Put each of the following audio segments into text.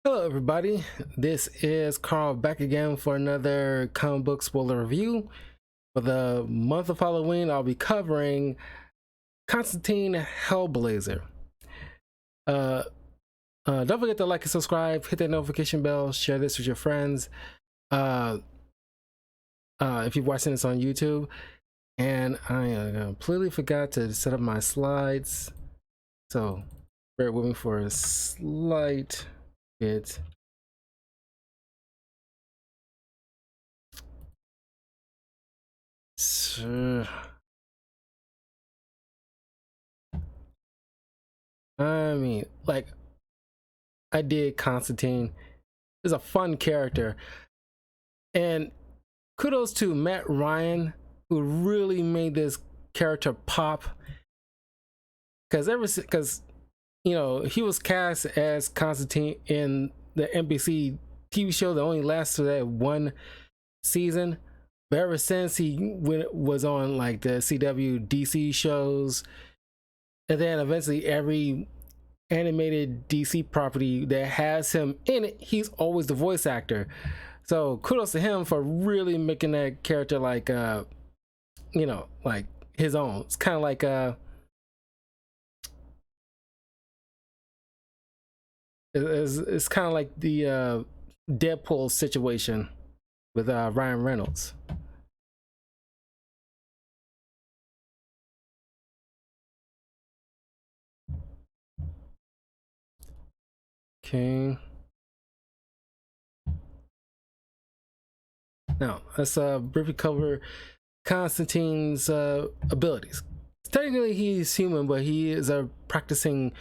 Hello everybody, this is Carl back again for another comic book spoiler review. For the month of Halloween, I'll be covering Constantine HellBlazer. Uh, don't forget to like and subscribe, hit that notification bell, share this with your friends. Uh, if you're watching this on YouTube. And I completely forgot to set up my slides, so bear with me for a slight bit. So, I mean, like, I did Constantine. Is a fun character, and kudos to Matt Ryan, who really made this character pop. Because he was cast as Constantine in the NBC TV show that only lasted that one season. But ever since he was on like the CW DC shows, and then eventually every animated DC property that has him in it, he's always the voice actor. So kudos to him for really making that character like like his own. It's kind of like it's kind of like the Deadpool situation with Ryan Reynolds. Okay. Now let's briefly cover Constantine's abilities. Technically, he's human, but he is a practicing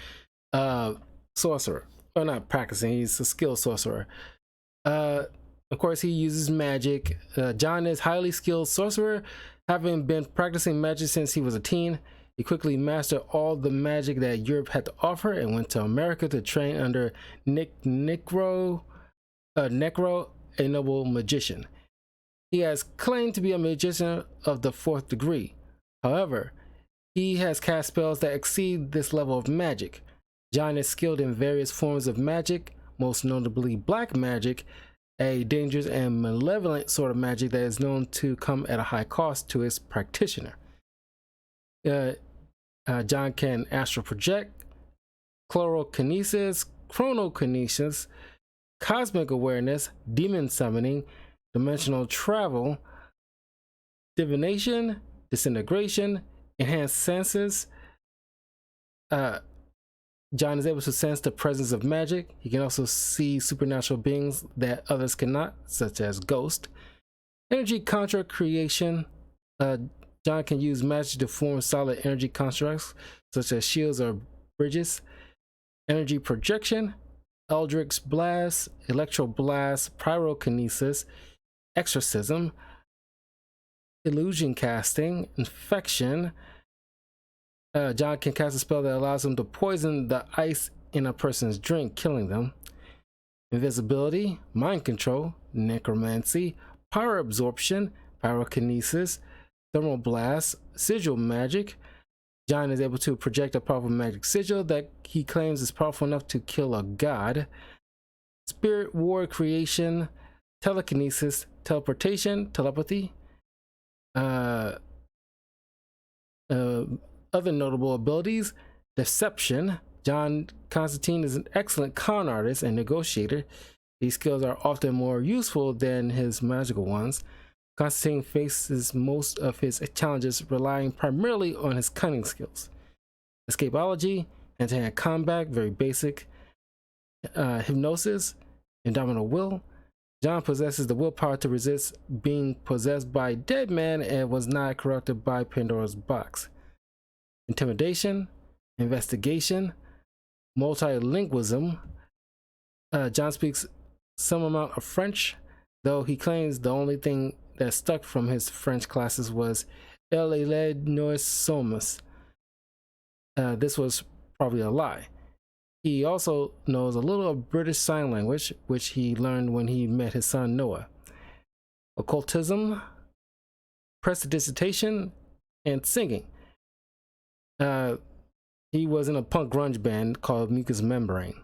sorcerer. Or not practicing, he's a skilled sorcerer. Of course, he uses magic. John is highly skilled sorcerer, having been practicing magic since he was a teen. He quickly mastered all the magic that Europe had to offer and went to America to train under Necro, a noble magician. He has claimed to be a magician of the 4th degree. However, he has cast spells that exceed this level of magic. John is skilled in various forms of magic, most notably black magic, a dangerous and malevolent sort of magic that is known to come at a high cost to its practitioner. John can astral project, chlorokinesis, chronokinesis, cosmic awareness, demon summoning, dimensional travel, divination, disintegration, enhanced senses. John is able to sense the presence of magic. He can also see supernatural beings that others cannot, such as ghosts. Energy construct creation. John can use magic to form solid energy constructs, such as shields or bridges. Energy projection, Eldritch blast, electro blast, pyrokinesis, exorcism, illusion casting, infection. John can cast a spell that allows him to poison the ice in a person's drink, killing them. Invisibility, mind control, necromancy, power absorption, pyrokinesis, thermal blast, sigil magic. John is able to project a powerful magic sigil that he claims is powerful enough to kill a god. Spirit ward creation, telekinesis, teleportation, telepathy. Other notable abilities: deception. John Constantine is an excellent con artist and negotiator. These skills are often more useful than his magical ones. Constantine faces most of his challenges relying primarily on his cunning skills. Escapology, hand-to-hand combat, very basic. Hypnosis, indomitable will. John possesses the willpower to resist being possessed by a dead man and was not corrupted by Pandora's box. Intimidation, investigation, multilingualism. John speaks some amount of French, though he claims the only thing that stuck from his French classes was "Elle est nous sommes." This was probably a lie. He also knows a little of British Sign Language, which he learned when he met his son Noah. Occultism, prestidigitation, and singing. He was in a punk grunge band called Mucous Membrane.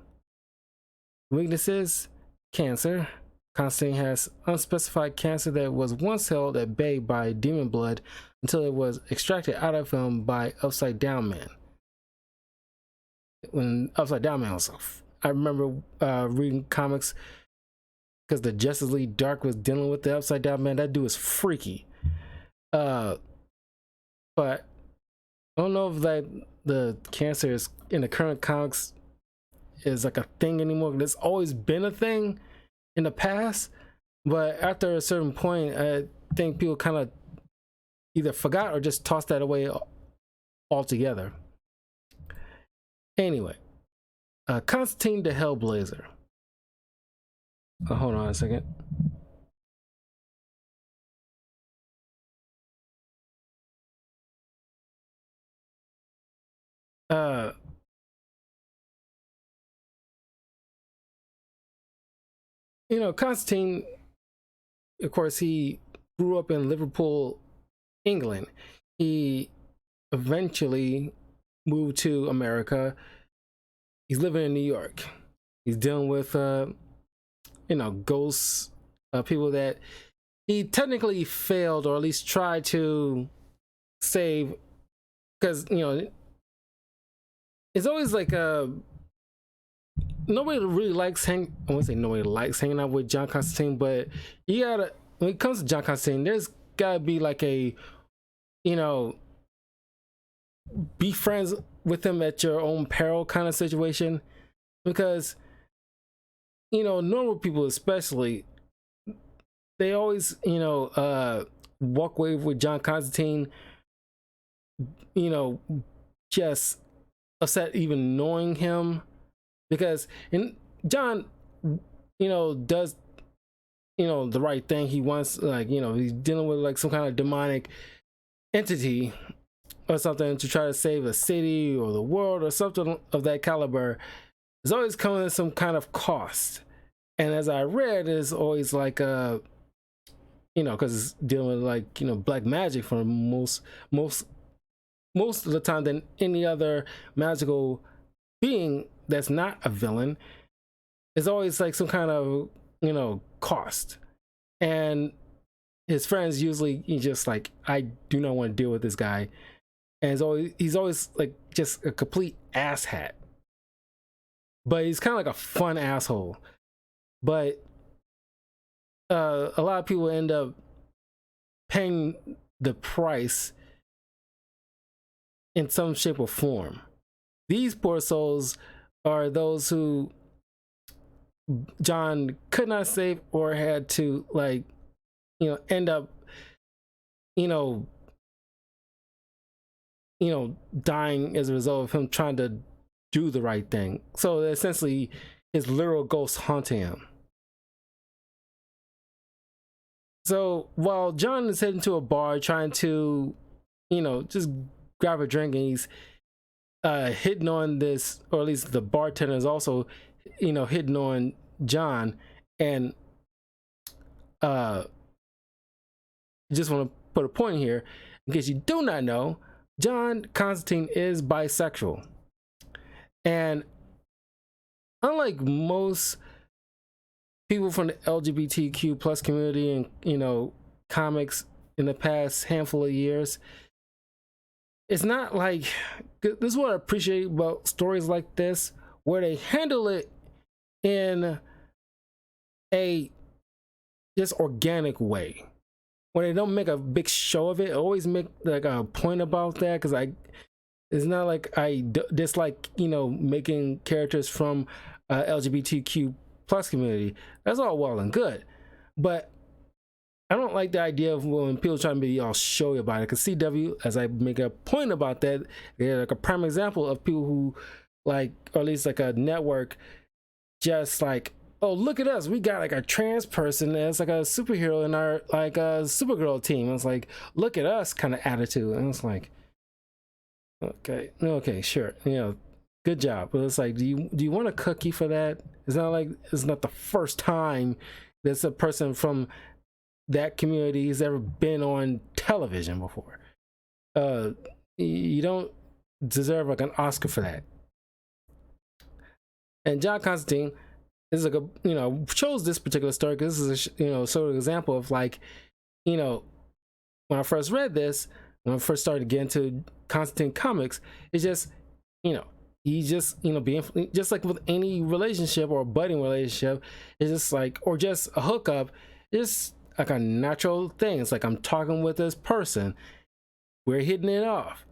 Weaknesses: cancer. Constantine has unspecified cancer that was once held at bay by demon blood until it was extracted out of him by Upside Down Man. When Upside Down Man was off, I remember reading comics because the Justice League Dark was dealing with the Upside Down Man. That dude is freaky. But I don't know if like the cancer is in the current comics is like a thing anymore. There's always been a thing in the past, but after a certain point, I think people kind of either forgot or just tossed that away altogether. Anyway, Constantine the HellBlazer. Hold on a second. Constantine, of course, he grew up in Liverpool, England. He eventually moved to America. He's living in New York. He's dealing with, ghosts, people that he technically failed or at least tried to save. Because, it's always like nobody really likes I won't say nobody likes hanging out with John Constantine, but you gotta, when it comes to John Constantine, there's gotta be like a, be friends with him at your own peril kind of situation. Because, normal people especially, they always, walk away with John Constantine, just upset even knowing him. Because John, does, the right thing. He wants, like, he's dealing with like some kind of demonic entity or something to try to save a city or the world or something of that caliber. There's always coming at some kind of cost. And as I read, it's always like, because it's dealing with like, black magic for most of the time than any other magical being that's not a villain. It's always like some kind of, cost. And his friends usually, just like, I do not want to deal with this guy. And he's always like just a complete asshat. But he's kind of like a fun asshole. But a lot of people end up paying the price in some shape or form. These poor souls are those who John could not save or had to, like, end up, dying as a result of him trying to do the right thing. So essentially, his literal ghost haunting him. So while John is heading to a bar trying to, just grab a drink, and he's hitting on this, or at least the bartender is also, hitting on John. And just want to put a point here, in case you do not know, John Constantine is bisexual. And unlike most people from the LGBTQ plus community and, comics in the past handful of years, it's not like, this is what I appreciate about stories like this, where they handle it in a just organic way, where they don't make a big show of it. I always make like a point about that, because it's not like I dislike, making characters from LGBTQ plus community. That's all well and good, but I don't like the idea of when people try to be all showy about it. Because CW, as I make a point about that, they're like a prime example of people who, like, or at least like a network, just like, oh, look at us, we got like a trans person as like a superhero in our like a Supergirl team. And it's like, look at us kind of attitude. And it's like, okay, sure, good job. But it's like, do you want a cookie for that? It's not like, it's not the first time there's a person from that community has ever been on television before. You don't deserve like an Oscar for that. And John Constantine, this is like chose this particular story because this is a sort of example of like, when I first read this, when I first started getting into Constantine comics, it's just, he just, being just like with any relationship or a budding relationship, it's just like, or just a hookup, it's like a natural thing. It's like I'm talking with this person, we're hitting it off.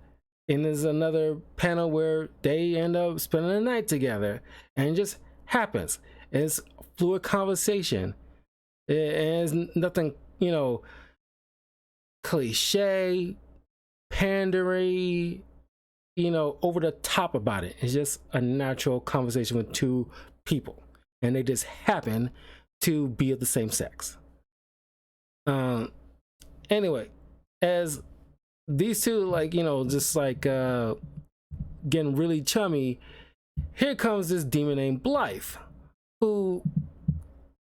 And there's another panel where they end up spending the night together, and it just happens. It's fluid conversation. It's nothing, cliche, pandery, over the top about it. It's just a natural conversation with two people, and they just happen to be of the same sex. Anyway, as these two, like, just like getting really chummy, here comes this demon named Blythe, who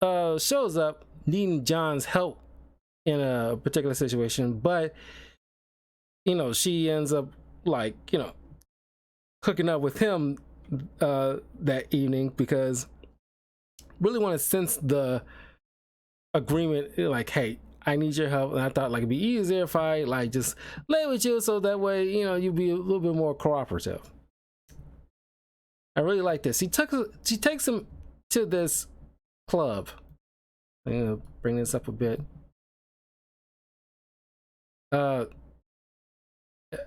shows up needing John's help in a particular situation, but she ends up like hooking up with him that evening because really want to sense the agreement, like, hey, I need your help. And I thought like it'd be easier if I like just lay with you, so that way you'd be a little bit more cooperative. I really like this. She takes him to this club. I'm gonna bring this up a bit. I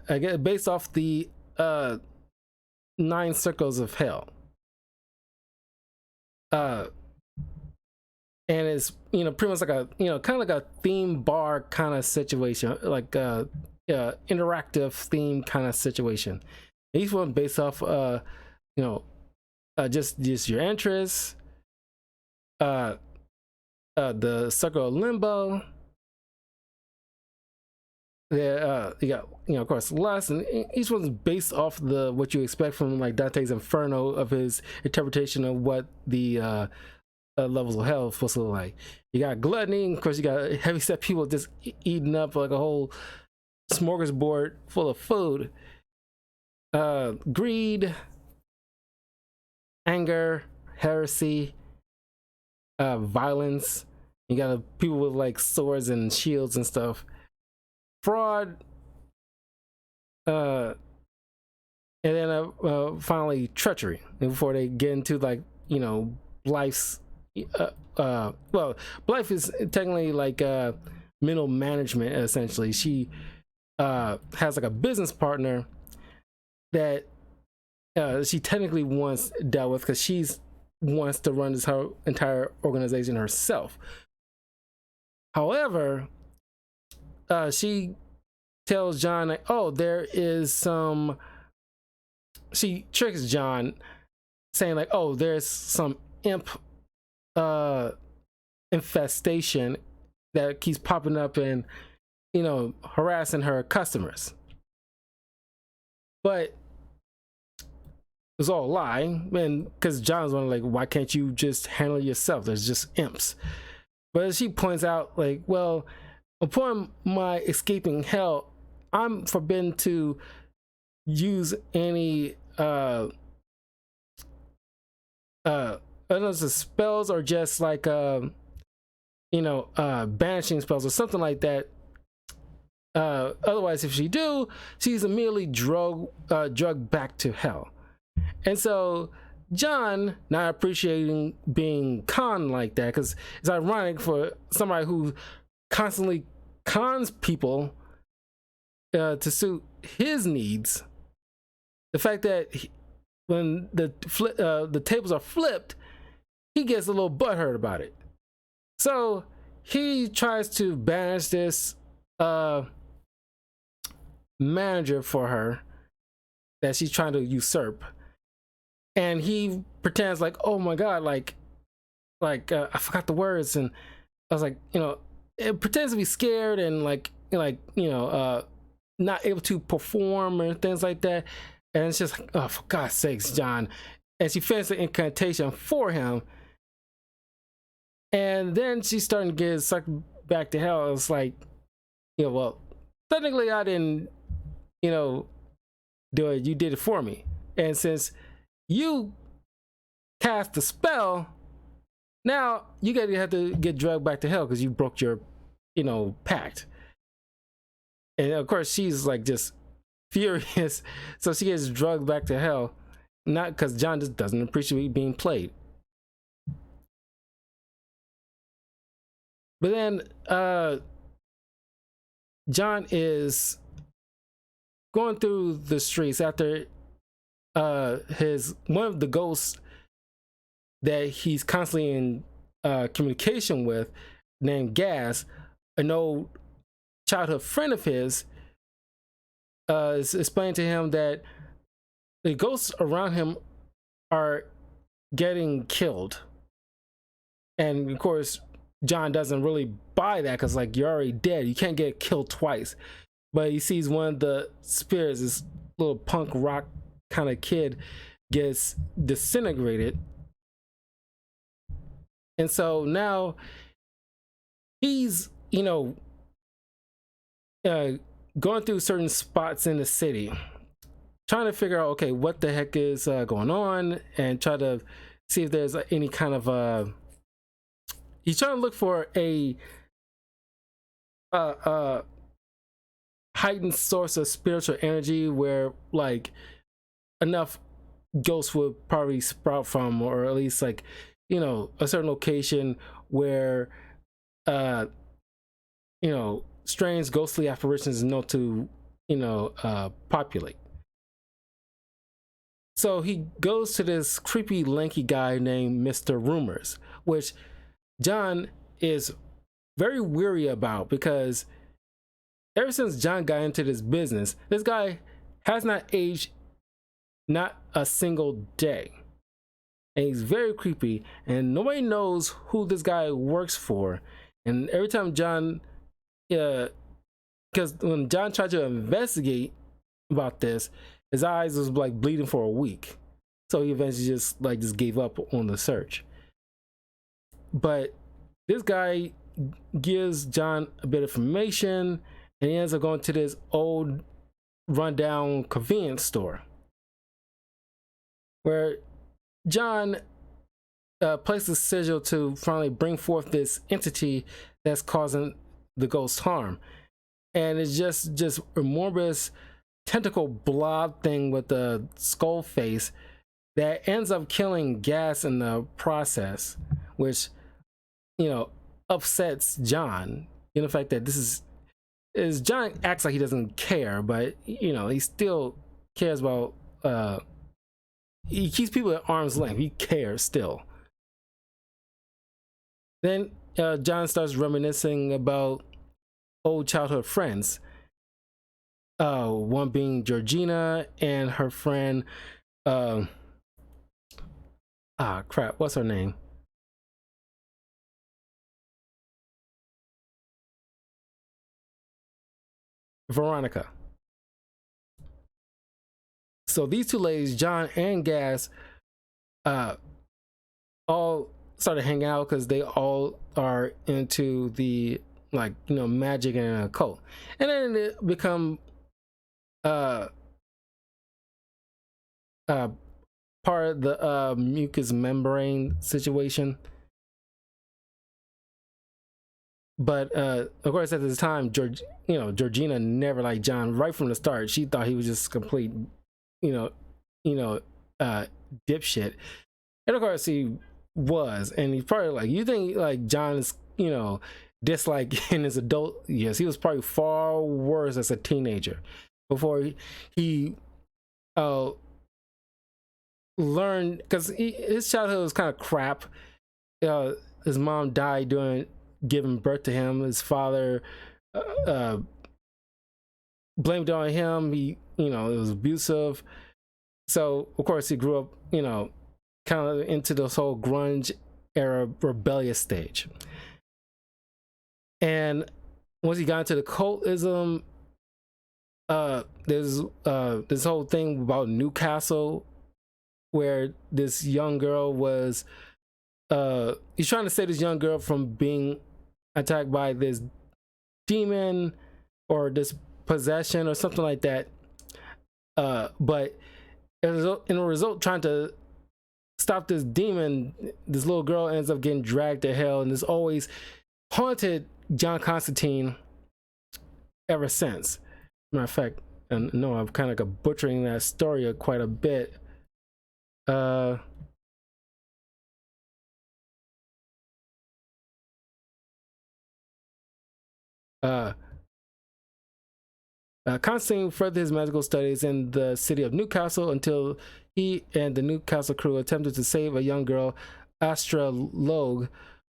get based off the 9 Circles of Hell. And it's pretty much like a kind of like a theme bar kind of situation, like a interactive theme kind of situation. Each one based off just your interests, the Circle of Limbo. There you got of course lust, and each one's based off the what you expect from like Dante's Inferno, of his interpretation of what the levels of hell supposed to look like. You got gluttony, of course you got heavy set people just eating up like a whole smorgasbord full of food. Greed, anger, heresy, violence. You got people with like swords and shields and stuff. Fraud, and then finally treachery. And before they get into like Blythe's well, Blythe is technically like middle management essentially. She has like a business partner that she technically once dealt with because she's wants to run this whole entire organization herself. However, she tells John like, oh, there is some, she tricks John saying like, oh, there's some imp infestation that keeps popping up and harassing her customers. But it's all a lie, and because John's wondering like, why can't you just handle it yourself? There's just imps. But as she points out, like, well, upon my escaping hell, I'm forbidden to use any I don't know if it's spells or just like banishing spells or something like that. Otherwise, if she do, she's immediately drugged back to hell. And so John, not appreciating being conned like that, because it's ironic for somebody who constantly cons people to suit his needs. The fact that when the tables are flipped, he gets a little butthurt about it. So he tries to banish this manager for her that she's trying to usurp, and he pretends like, oh my god, like I forgot the words, and I was like, it pretends to be scared and not able to perform or things like that. And it's just like, oh, for God's sakes, John. And she finished the incantation for him, and then she's starting to get sucked back to hell. It's like, well, technically I didn't do it, you did it for me, and since you cast the spell, Now you gotta have to get drugged back to hell because you broke your, pact. And of course she's like just furious, so she gets drugged back to hell. Not because John just doesn't appreciate being played. But then John is going through the streets after his one of the ghosts that he's constantly in communication with, named Gas, an old childhood friend of his, is explaining to him that the ghosts around him are getting killed. And of course, John doesn't really buy that because, like, you're already dead. You can't get killed twice. But he sees one of the spirits, this little punk rock kind of kid, gets disintegrated. And so now he's, going through certain spots in the city, trying to figure out, okay, what the heck is going on, and try to see if there's any kind of he's trying to look for a heightened source of spiritual energy where like enough ghosts would probably sprout from, or at least like, a certain location where strange ghostly apparitions know to populate. So he goes to this creepy lanky guy named Mr. Rumors, which John is very weary about, because ever since John got into this business, this guy has not aged not a single day. And he's very creepy, and nobody knows who this guy works for. And every time John, because when John tried to investigate about this, his eyes was like bleeding for a week. So he eventually just gave up on the search. But this guy gives John a bit of information, and he ends up going to this old rundown convenience store where John places a sigil to finally bring forth this entity that's causing the ghost harm. And it's just a enormous tentacle blob thing with a skull face that ends up killing Gas in the process, which upsets John, in the fact that this is John acts like he doesn't care, but he still cares about he keeps people at arm's length. He cares still. Then John starts reminiscing about old childhood friends, one being Georgina and her friend what's her name? Veronica. So these two ladies, John and Gas, all started hanging out because they all are into the magic and occult. And then it become part of the mucous membrane situation. But of course, at this time, Georgina never liked John right from the start. She thought he was just complete, dipshit. And of course, he was. And he's probably like, you think like John is, dislike in his adult years? He was probably far worse as a teenager before he learned, because his childhood was kind of crap. His mom died giving birth to him. His father blamed it on him. He, it was abusive. So of course he grew up, kind of into this whole grunge era rebellious stage. And once he got into the cultism, there's this whole thing about Newcastle, where this young girl was he's trying to save this young girl from being attacked by this demon or this possession or something like that, but in a result trying to stop this demon, this little girl ends up getting dragged to hell, and has always haunted John Constantine ever since. Matter of fact, and no, I'm kind of like butchering that story quite a bit. Constantine furthered his magical studies in the city of Newcastle until he and the Newcastle crew attempted to save a young girl, Astra Logue,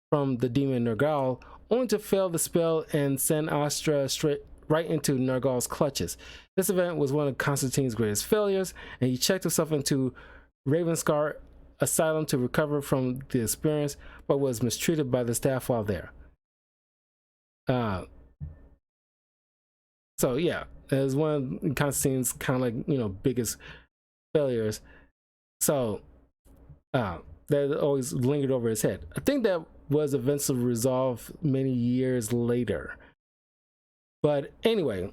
from the demon Nergal, only to fail the spell and send Astra straight right into Nergal's clutches. This event was one of Constantine's greatest failures, and he checked himself into Ravenscar Asylum to recover from the experience, but was mistreated by the staff while there. So yeah, it was one of Constantine's kind of like, you know, biggest failures. So that always lingered over his head. I think that was eventually resolved many years later. But anyway,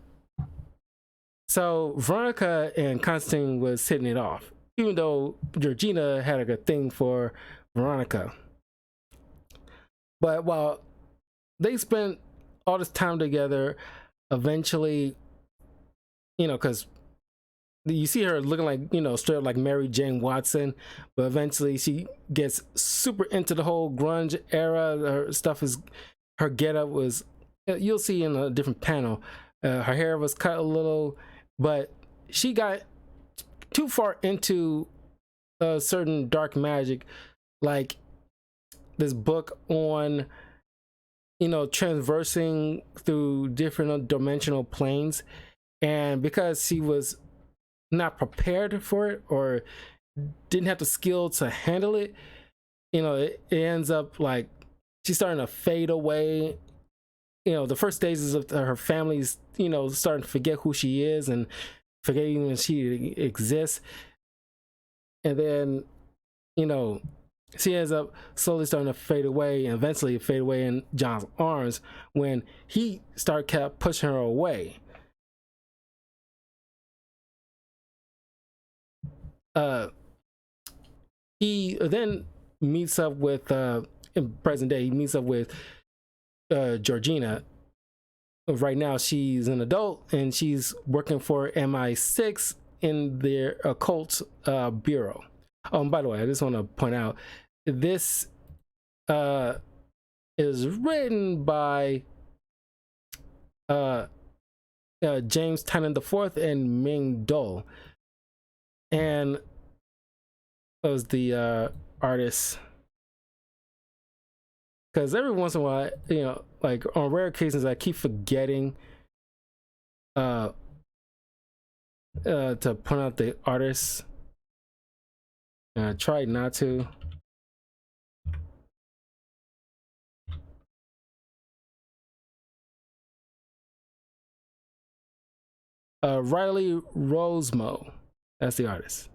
so Veronica and Constantine was hitting it off, even though Georgina had like a thing for Veronica. But while they spent all this time together, eventually, you know, because you see her looking like, you know, straight up like Mary Jane Watson, but eventually she gets super into the whole grunge era. Her stuff is, her getup was, you'll see in a different panel, her hair was cut a little, but she got too far into certain dark magic, like this book on, you know, transversing through different dimensional planes. And because she was not prepared for it or didn't have the skill to handle it, you know, it ends up like she's starting to fade away. You know, the first stages of her family's, you know, starting to forget who she is and forgetting that she exists. And then, you know, she ends up slowly starting to fade away, and eventually fade away in John's arms when he kept pushing her away. He then meets up with, in present day, he meets up with Georgina. Right now, she's an adult and she's working for MI6 in their occult bureau. Oh, and by the way, I just want to point out, this is written by James Tynion IV and Ming Doyle, and it was the artist. Because every once in a while, you know, like on rare occasions, I keep forgetting to point out the artists. And I tried not to. Riley Rosemo, that's the artist.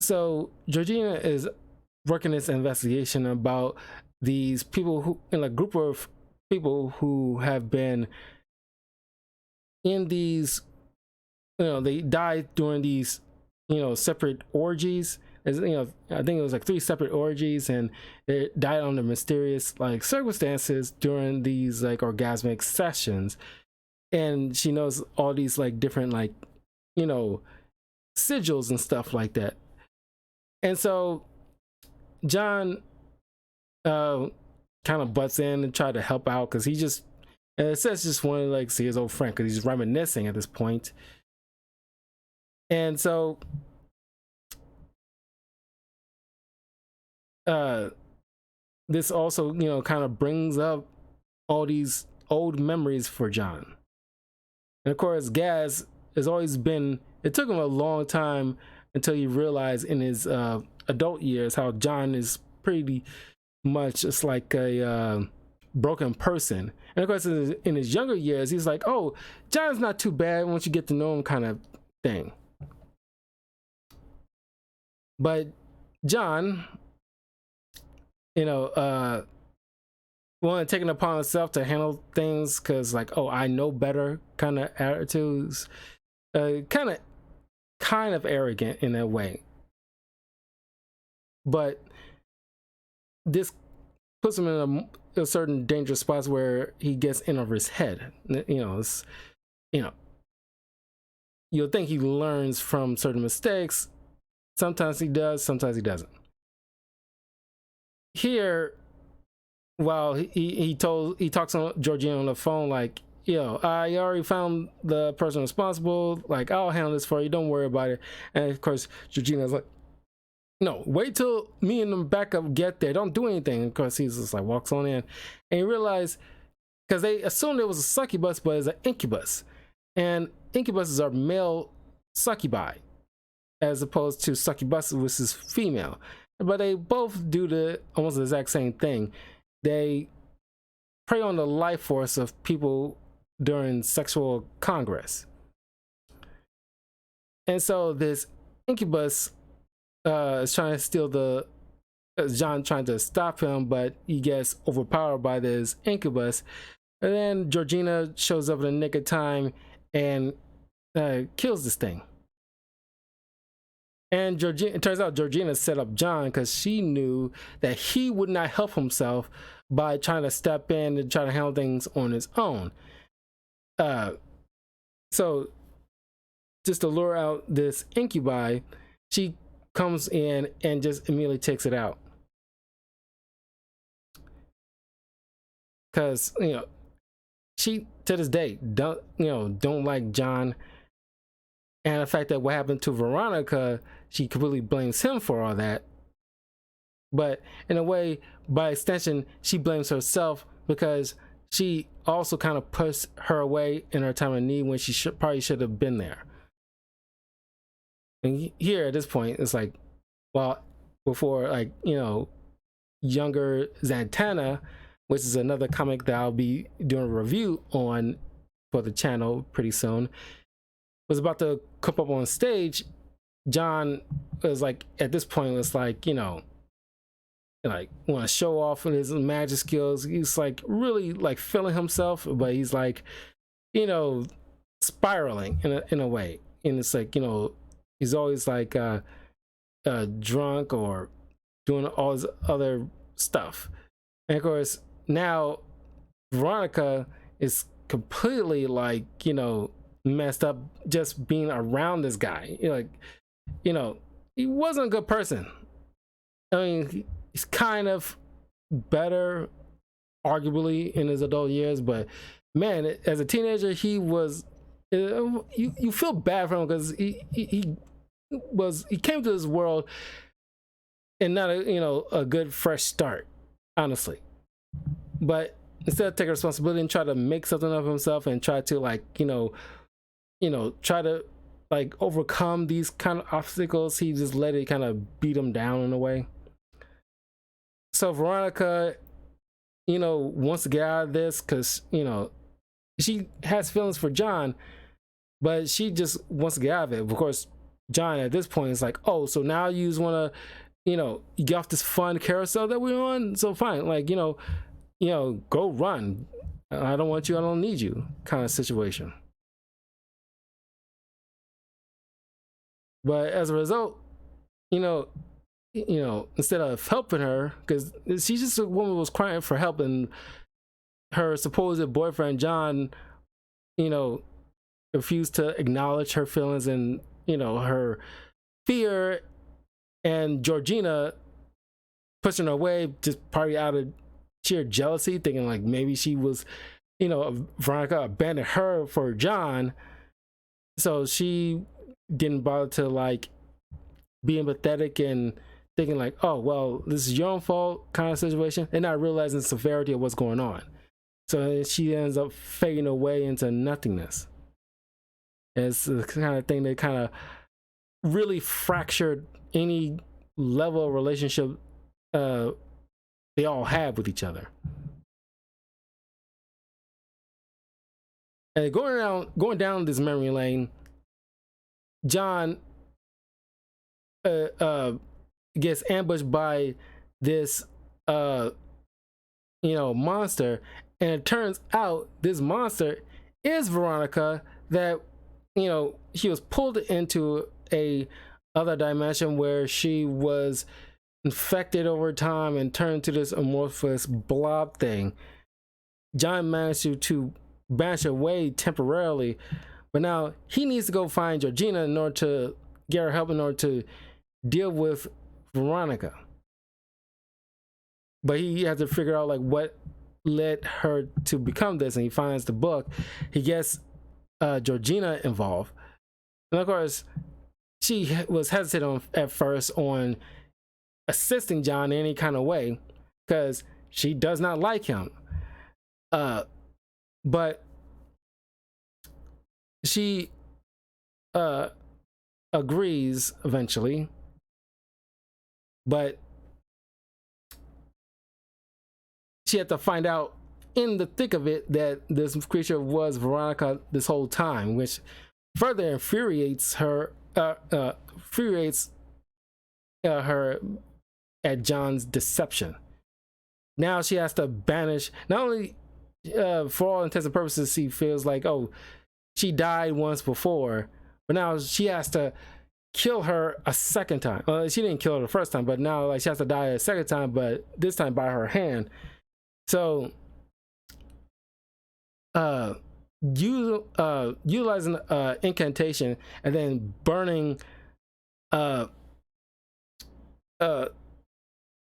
So Georgina is working this investigation about these people who, in a group of people who have been in these, you know, they died during these, you know, separate orgies. As you know, I think it was like 3 separate orgies, and they died under mysterious like circumstances during these like orgasmic sessions. And she knows all these like different like, you know, sigils and stuff like that. And so John kind of butts in and try to help out, because he just, and it says, just wanted to like see his old friend, because he's reminiscing at this point. And so this also, you know, kind of brings up all these old memories for John. And of course, Gaz has always been, it took him a long time until he realized in his adult years how John is pretty much just like a broken person. And of course, in his younger years, he's like, oh, John's not too bad once you get to know him, kind of thing. But John, you know, wanted taking it upon himself to handle things because, like, oh, I know better kind of attitudes. Kind of kind of arrogant in that way, but this puts him in a certain dangerous spots where he gets in over his head. It's, you'll think he learns from certain mistakes. Sometimes he does, sometimes he doesn't. Here, while he talks to Georgina on the phone, like, I already found the person responsible, like, I'll handle this for you, don't worry about it. And of course Georgina's like, no, wait till me and the backup get there, don't do anything. Of course he's just like walks on in, and you realize, because they assumed it was a succubus, but it's an incubus, and incubuses are male succubi as opposed to succubus, which is female, but they both do the almost the exact same thing. They prey on the life force of people during sexual congress. And so this incubus is trying to steal John trying to stop him, but he gets overpowered by this incubus. And then Georgina shows up in the nick of time and kills this thing. And it turns out Georgina set up John because she knew that he would not help himself by trying to step in and try to handle things on his own. So just to lure out this incubi, she comes in and just immediately takes it out. Because, she to this day don't like John. And the fact that what happened to Veronica, she completely blames him for all that. But in a way, by extension, she blames herself because she also kind of pushed her away in her time of need when she probably should have been there. And here at this point, it's like, well, before, like, younger Zatanna, which is another comic that I'll be doing a review on for the channel pretty soon, was about to come up on stage. John was like, at this point, was like, like want to show off his magic skills. He's like really like feeling himself, but he's like, spiraling in a way. And it's like, he's always like drunk or doing all this other stuff. And of course, now Veronica is completely like, messed up just being around this guy. He wasn't a good person. I mean, he's kind of better, arguably, in his adult years, but man, as a teenager, he was. You feel bad for him because he came to this world and not a good fresh start, honestly. But instead of taking responsibility and try to make something of himself and try to like try to like overcome these kind of obstacles, he just let it kind of beat him down in a way. So Veronica, wants to get out of this because she has feelings for John, but she just wants to get out of it. Of course, John at this point is like, oh, so now you just want to you get off this fun carousel that we're on, so fine, like go run. I don't want you, I don't need you, kind of situation. But as a result, instead of helping her, because she's just a woman who was crying for help, and her supposed boyfriend John, refused to acknowledge her feelings and her fear, and Georgina pushing her away just probably out of sheer jealousy, thinking like maybe she was, Veronica abandoned her for John, so she didn't bother to like be empathetic and thinking like, oh well, this is your own fault kind of situation, and not realizing the severity of what's going on. So she ends up fading away into nothingness. It's the kind of thing that kind of really fractured any level of relationship they all have with each other. And going down this memory lane, John gets ambushed by this monster, and it turns out this monster is Veronica, that she was pulled into a other dimension where she was infected over time and turned into this amorphous blob thing. John managed to banish away temporarily, but now he needs to go find Georgina in order to get her help in order to deal with Veronica. But he has to figure out like what led her to become this, and he finds the book. He gets Georgina involved, and of course she was hesitant at first on assisting John in any kind of way because she does not like him. But she agrees eventually. But she had to find out in the thick of it that this creature was Veronica this whole time, which further infuriates her. Infuriates her at John's deception. Now she has to banish, not only for all intents and purposes, she feels like, oh, she died once before, but now she has to kill her a second time. Well, she didn't kill her the first time, but now like she has to die a second time, but this time by her hand. So utilizing incantation and then burning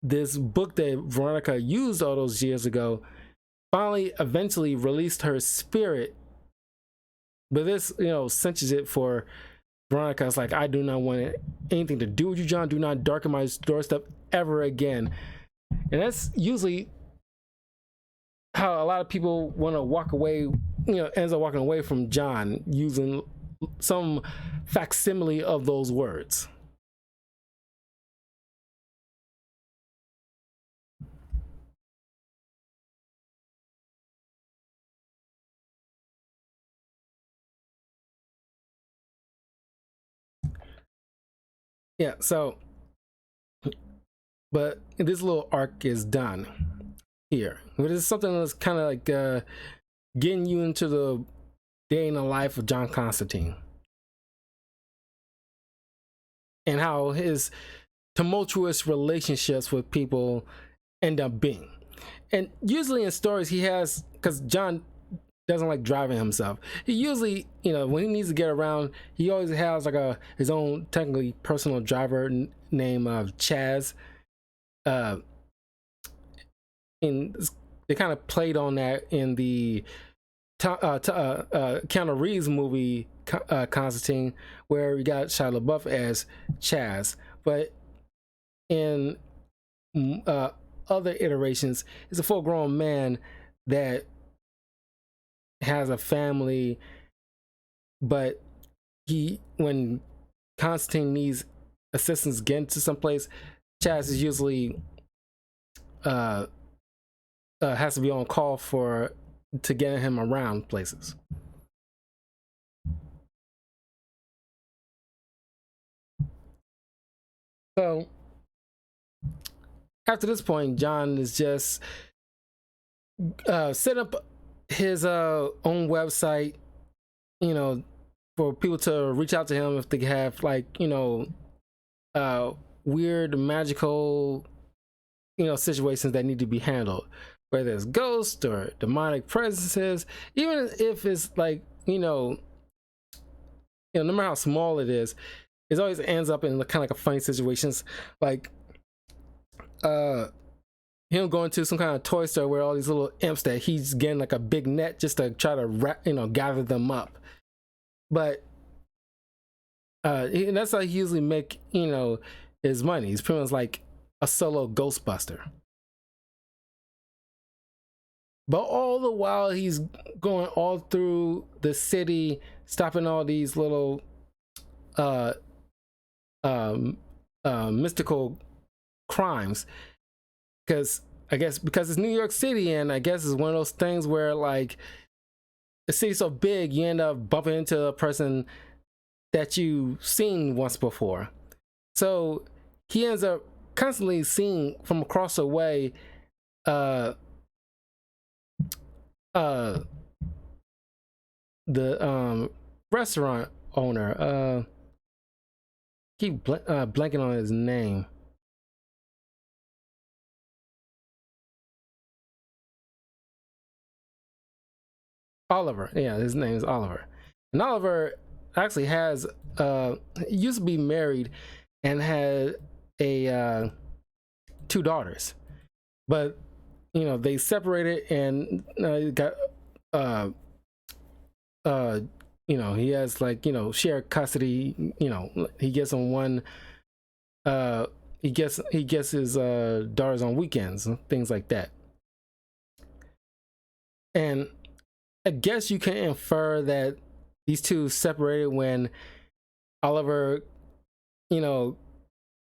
this book that Veronica used all those years ago finally eventually released her spirit. But this, cinches it for Veronica. It's like, I do not want anything to do with you, John. Do not darken my doorstep ever again. And that's usually how a lot of people want to walk away, ends up walking away from John, using some facsimile of those words. Yeah, so, but this little arc is done here. But it's something that's kind of like getting you into the day in the life of John Constantine and how his tumultuous relationships with people end up being. And usually in stories he has, because John doesn't like driving himself, he usually, when he needs to get around, he always has like his own technically personal driver named Chaz. And they kind of played on that in the Keanu Reeves movie Constantine, where we got Shia LaBeouf as Chaz. But in other iterations, it's a full-grown man that has a family, but when Constantine needs assistance getting to someplace, Chaz is usually has to be on call to get him around places. So after this point, John is just set up his own website, for people to reach out to him if they have like weird magical situations that need to be handled, whether it's ghosts or demonic presences. Even if it's like no matter how small it is, it always ends up in kind of like a funny situations, like him going to some kind of toy store where all these little imps that he's getting like a big net just to try to gather them up. But and that's how he usually make his money. He's pretty much like a solo Ghostbuster. But all the while he's going all through the city, stopping all these little mystical crimes. Because I guess because it's New York City, and I guess it's one of those things where like the city's so big, you end up bumping into a person that you've seen once before. So he ends up constantly seeing from across the way the restaurant owner, keep blanking on his name. Oliver. Yeah, his name is Oliver. And Oliver actually has used to be married and had a 2 daughters, but you know they separated and got you know, he has like, you know, shared custody. You know, he gets on one he gets his daughters on weekends and things like that. And I guess you can infer that these two separated when Oliver, you know,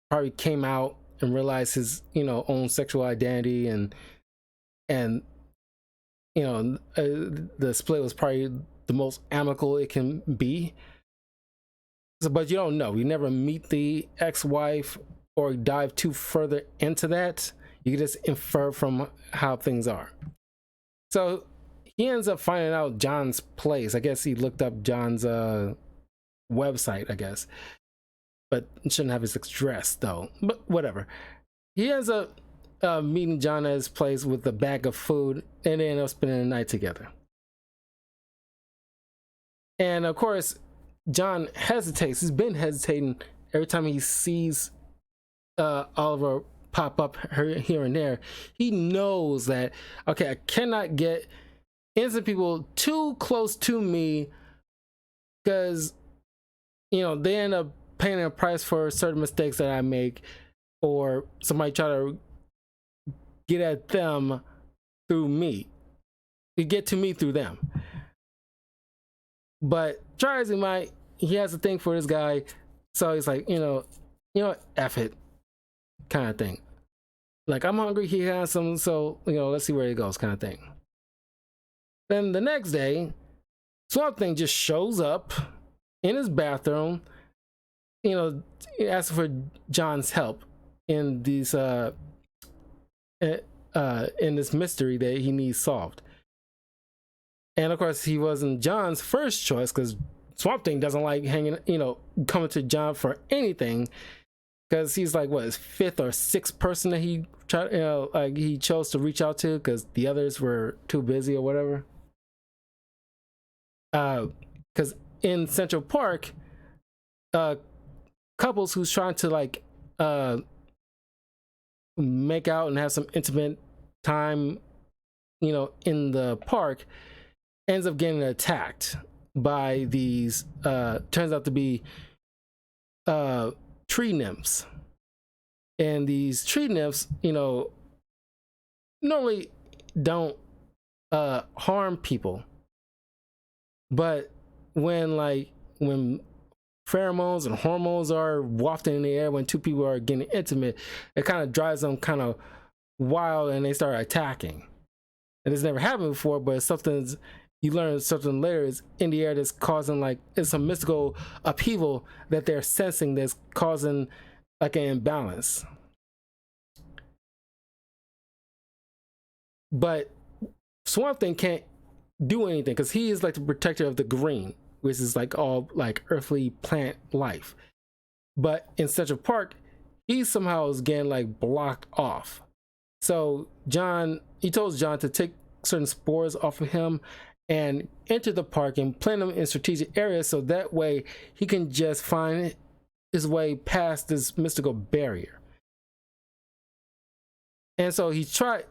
probably came out and realized his, you know, own sexual identity, and you know, the split was probably the most amicable it can be. So, but you don't know. You never meet the ex-wife or dive too further into that. You can just infer from how things are. So he ends up finding out John's place. I guess he looked up John's website, I guess, but shouldn't have his address though. But whatever. He ends up meeting John at his place with a bag of food, and they end up spending the night together. And of course, John hesitates. He's been hesitating every time he sees Oliver pop up here and there. He knows that, okay, I cannot get innocent people too close to me, because, you know, they end up paying a price for certain mistakes that I make, or somebody try to get at them through me. You get to me through them. But try as he might, he has a thing for this guy, so he's like, you know, F it, kind of thing. Like, I'm hungry, he has some, so, you know, let's see where it goes, kind of thing. Then the next day, Swamp Thing just shows up in his bathroom, you know, asking for John's help in these in this mystery that he needs solved. And of course, he wasn't John's first choice, because Swamp Thing doesn't like hanging, you know, coming to John for anything, because he's like, what, his 5th or 6th person that he tried, you know, like he chose to reach out to, because the others were too busy or whatever. Because in Central Park, couples who's trying to like make out and have some intimate time, you know, in the park, ends up getting attacked by these turns out to be tree nymphs. And these tree nymphs, you know, normally don't harm people, but when pheromones and hormones are wafting in the air, when two people are getting intimate, it kind of drives them kind of wild, and they start attacking. And it's never happened before, but something's, you learn something later, is in the air that's causing, like, it's some mystical upheaval that they're sensing that's causing like an imbalance. But Swamp Thing can't do anything, because he is like the protector of the green, which is like all like earthly plant life. But in Central Park, he somehow is getting like blocked off. So he told John to take certain spores off of him and enter the park and plant them in strategic areas, so that way he can just find his way past this mystical barrier. And so he tried.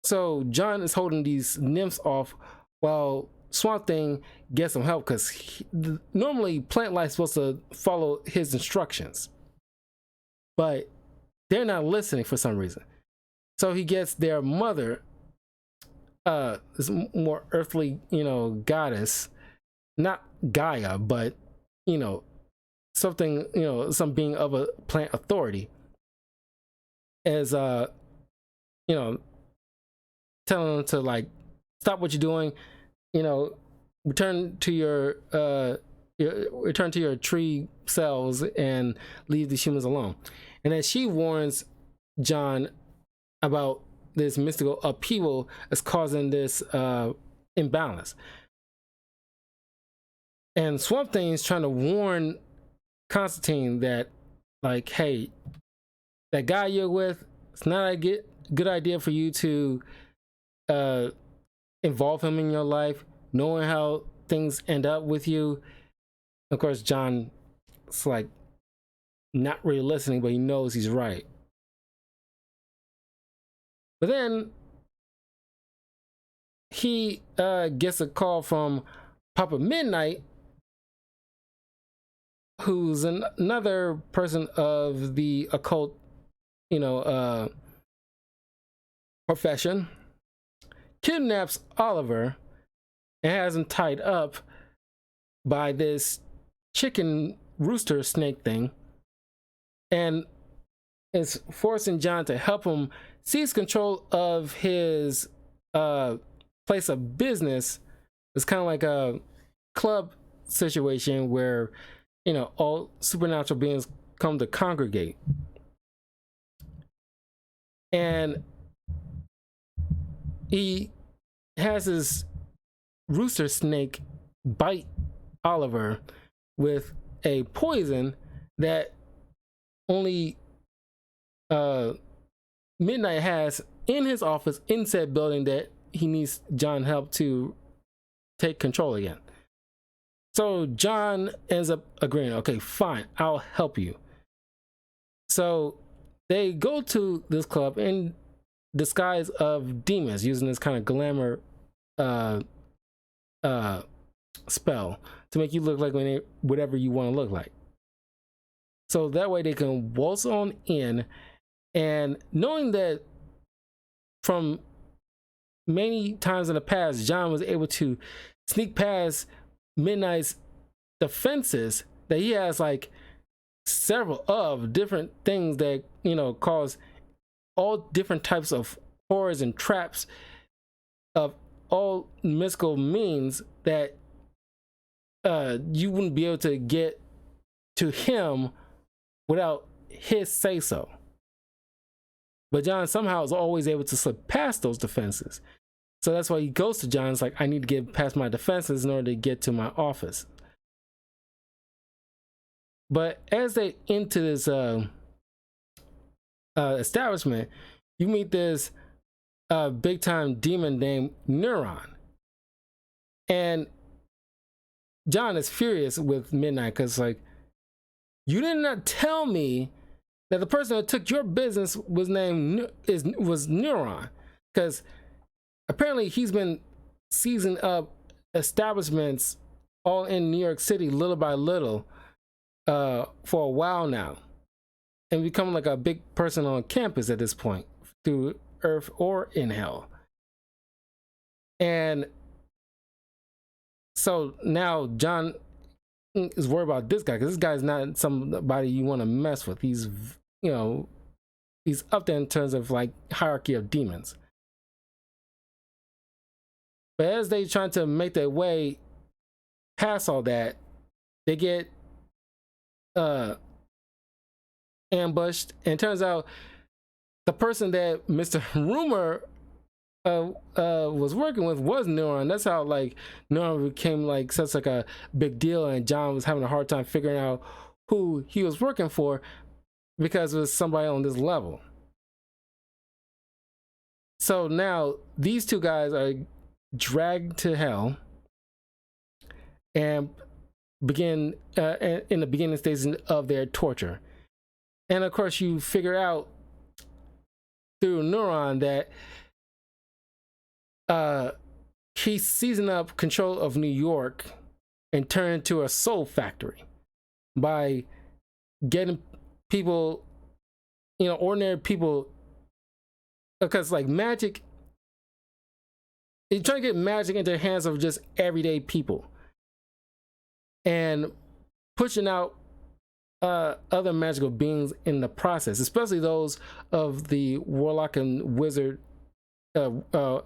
So John is holding these nymphs off while Swamp Thing gets some help, because normally plant life is supposed to follow his instructions, but they're not listening for some reason. So he gets their mother, this more earthly, you know, goddess, not Gaia, but, you know, something, you know, some being of a plant authority, as you know, telling them to like stop what you're doing, you know, return to your tree cells and leave the humans alone. And then she warns John about this mystical upheaval that's causing this imbalance. And Swamp Thing is trying to warn Constantine that, like, hey, that guy you're with, it's not a good idea for you to involve him in your life, knowing how things end up with you. Of course, John, it's like not really listening, but he knows he's right. But then he gets a call from Papa Midnight, who's another person of the occult, profession, kidnaps Oliver and has him tied up by this chicken rooster snake thing, and is forcing John to help him seize control of his place of business. It's kind of like a club situation where, all supernatural beings come to congregate. And he has his rooster snake bite Oliver with a poison that only Midnight has in his office in said building that he needs John help to take control again. So John ends up agreeing, okay, fine, I'll help you. So they go to this club in disguise of demons, using this kind of glamour spell to make you look like whatever you want to look like. So that way they can waltz on in, and knowing that from many times in the past, John was able to sneak past Midnight's defenses, that he has like several of different things that, cause all different types of horrors and traps of all mystical means that you wouldn't be able to get to him without his say so. But John somehow is always able to slip past those defenses. So that's why he goes to John. It's like, I need to get past my defenses in order to get to my office. But as they enter this establishment, you meet this big time demon named Neuron. And John is furious with Midnight because, like, you did not tell me that the person that took your business was Neuron, because apparently he's been seizing up establishments all in New York City little by little for a while now, and becoming like a big person on campus at this point, through Earth or in Hell. And so now John is worried about this guy, because this guy's not somebody you want to mess with. He's up there in terms of like hierarchy of demons. But as they trying to make their way past all that, they get ambushed, and it turns out the person that Mr. Rumor was working with was Neuron. That's how like Neuron became like such like a big deal, and John was having a hard time figuring out who he was working for, because it was somebody on this level. So now these two guys are dragged to hell and begin in the beginning stages of their torture. And of course you figure out through Neuron that he's seizing up control of New York and turned into a soul factory by getting people, ordinary people, because like magic, he's trying to get magic into the hands of just everyday people and pushing out other magical beings in the process, especially those of the warlock and wizard or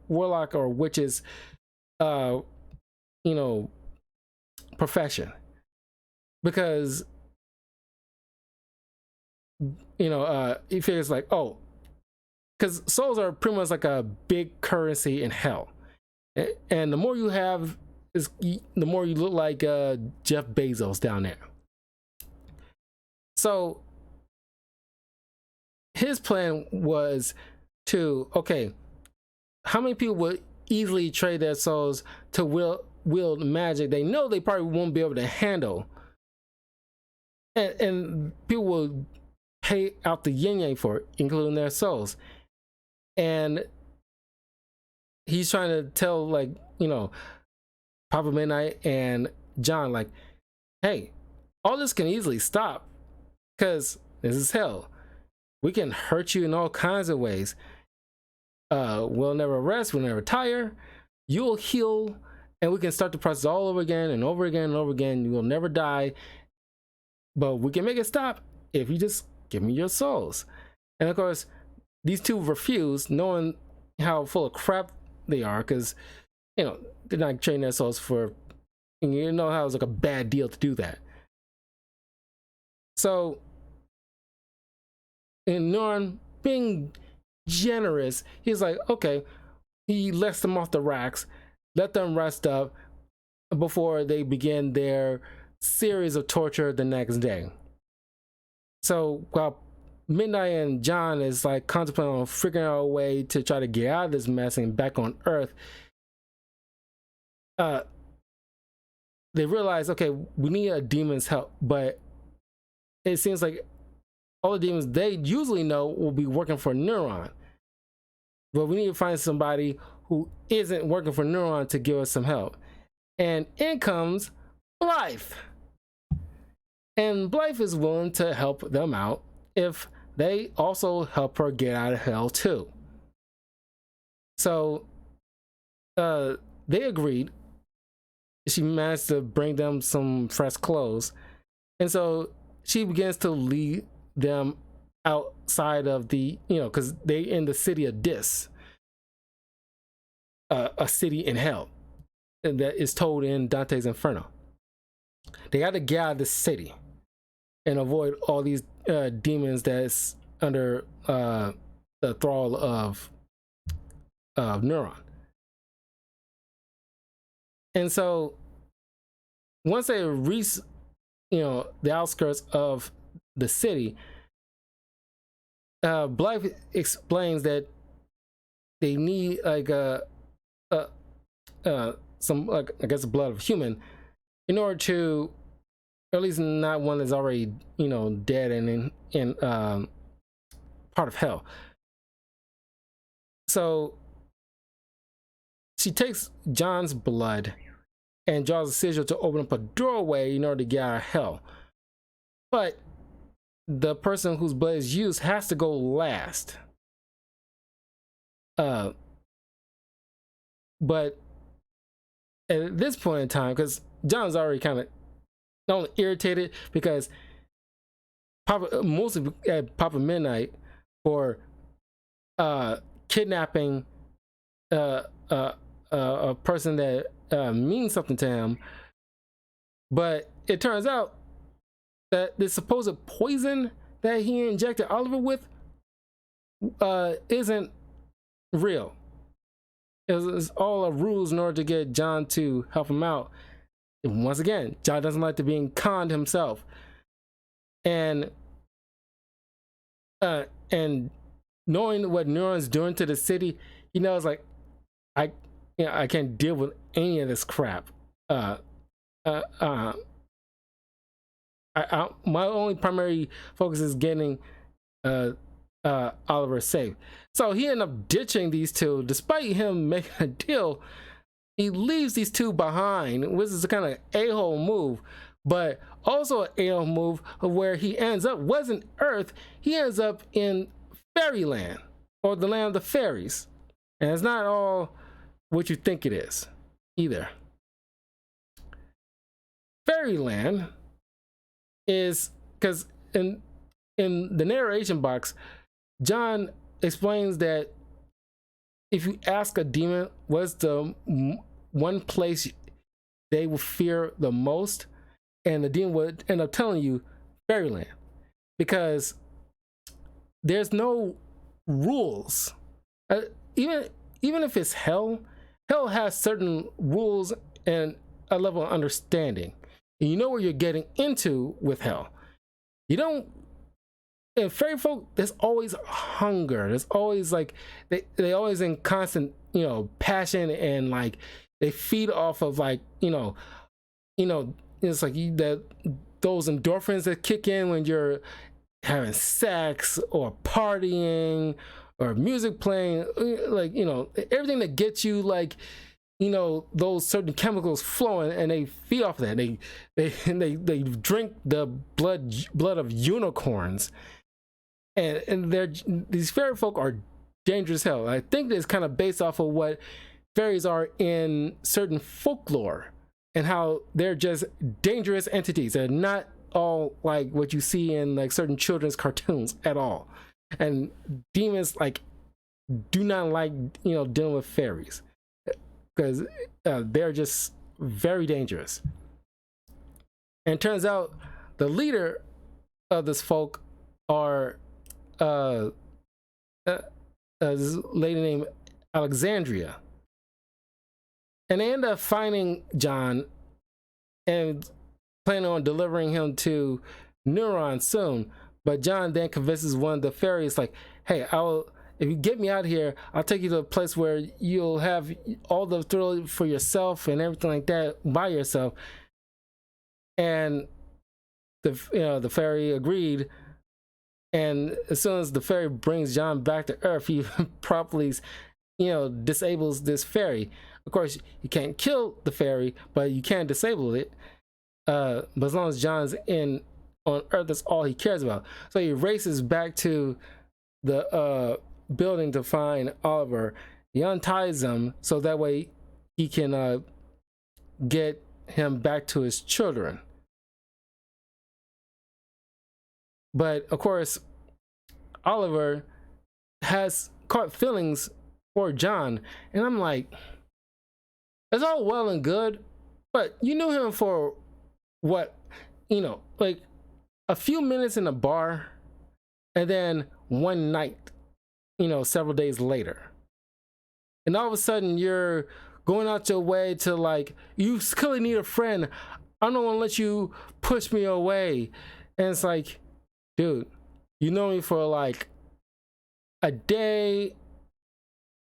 warlock or witches profession. Because he figures like, oh, because souls are pretty much like a big currency in hell, and the more you have, the more you look like Jeff Bezos down there. So his plan was to, okay, how many people would easily trade their souls to wield magic they know they probably won't be able to handle, and people will pay out the yin yang for it, including their souls. And he's trying to tell, like, you know, Papa Midnight and John, like, hey, all this can easily stop, because this is hell. We can hurt you in all kinds of ways. We'll never rest, we'll never tire. You'll heal, and we can start the process all over again and over again and over again. You will never die, but we can make it stop if you just give me your souls. And of course, these two refuse, knowing how full of crap they are, because, you know, they're not trading their souls for, you know how it's like a bad deal to do that. So, and Neuron, being generous, he's like, okay, he lets them off the racks, let them rest up before they begin their series of torture the next day. So while Midnight and John is like contemplating on figuring out a way to try to get out of this mess and back on Earth, they realize, okay, we need a demon's help, but it seems like all the demons they usually know will be working for Neuron. But we need to find somebody who isn't working for Neuron to give us some help. And in comes Blythe. And Blythe is willing to help them out if they also help her get out of hell too. So they agreed. She managed to bring them some fresh clothes. And so she begins to lead them outside of the, you know, because they in the city of Dis, a city in hell that is told in Dante's Inferno. They got to get out of the city and avoid all these demons that's under the thrall of Neuron. And so once they reach, you know, the outskirts of the city, Blythe explains that they need like some, like, I guess, the blood of a human in order to, or at least not one that's already, you know, dead and in part of hell. So she takes John's blood and draws a sigil to open up a doorway in order to get out of hell. But the person whose blood is used has to go last. But at this point in time, because John's already kind of not only irritated because mostly at Papa Midnight for kidnapping a person that means something to him, but it turns out that the supposed poison that he injected Oliver with isn't real. It's all a ruse in order to get John to help him out. And once again, John doesn't like to being conned himself. And knowing what Neuron's doing to the city, he knows, like, I can't deal with any of this crap. My only primary focus is getting Oliver safe. So he ended up ditching these two, despite him making a deal. He leaves these two behind, which is a kind of a-hole move, but also an a-hole move of where he ends up wasn't Earth. He ends up in Fairyland, or the land of the fairies, and it's not all what you think it is either. Fairyland is because in the narration box, John explains that if you ask a demon what's the one place they will fear the most, and the demon would end up telling you Fairyland, because there's no rules. Even if it's hell has certain rules and a level of understanding. And you know where you're getting into with hell. You don't. In fairy folk, there's always hunger. There's always like they always in constant, you know, passion, and like they feed off of like, it's like that those endorphins that kick in when you're having sex or partying or music playing, like, everything that gets you like, those certain chemicals flowing, and they feed off of that. They drink the blood of unicorns, and these fairy folk are dangerous hell. I think it's kind of based off of what fairies are in certain folklore, and how they're just dangerous entities. They're not all like what you see in like certain children's cartoons at all. And demons like do not like dealing with fairies, because they're just very dangerous. And it turns out the leader of this folk are this lady named Alexandria. And they end up finding John and planning on delivering him to Neuron soon. But John then convinces one of the fairies, like, hey, if you get me out of here, I'll take you to a place where you'll have all the thrill for yourself and everything like that by yourself. And the fairy agreed. And as soon as the fairy brings John back to Earth, he properly, disables this fairy. Of course, you can't kill the fairy, but you can disable it. But as long as John's on Earth, that's all he cares about. So he races back to the building to find Oliver. He unties him so that way he can get him back to his children. But of course, Oliver has caught feelings for John, and I'm like, it's all well and good, but you knew him for what, like a few minutes in a bar, and then one night, several days later. And all of a sudden you're going out your way to like, you clearly need a friend. I'm not gonna let you push me away. And it's like, dude, you know me for like a day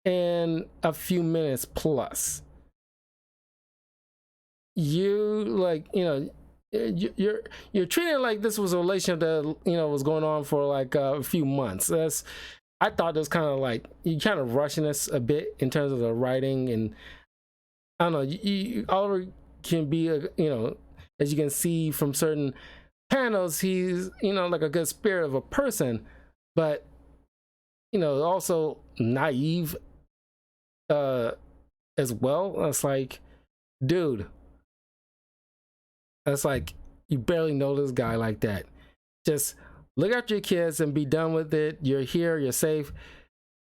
and a few minutes plus. You like, you're treating it like this was a relationship that was going on for like a few months. I thought it was kind of like you kind of rushing this a bit in terms of the writing, and I don't know. Oliver can be as you can see from certain panels, he's like a good spirit of a person, but also naive as well. It's like, dude, that's like, you barely know this guy like that. Just look after your kids and be done with it. You're here, you're safe,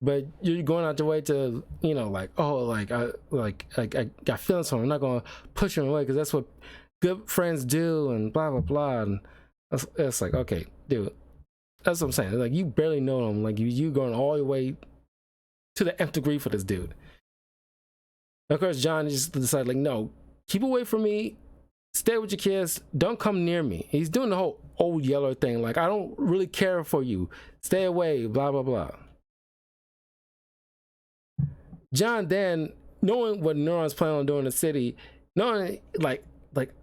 but you're going out your way to like, oh, like I got feelings for him. I'm not gonna push him away because that's what good friends do, and blah blah blah. And it's like, okay, dude, that's what I'm saying. Like, you barely know him. Like, you going all the way to the nth degree for this dude. And of course, John just decided, like, no, keep away from me. Stay with your kids. Don't come near me. He's doing the whole Old Yeller thing. Like, I don't really care for you. Stay away. Blah blah blah. John then, knowing what Neuron's planning on doing in the city, knowing like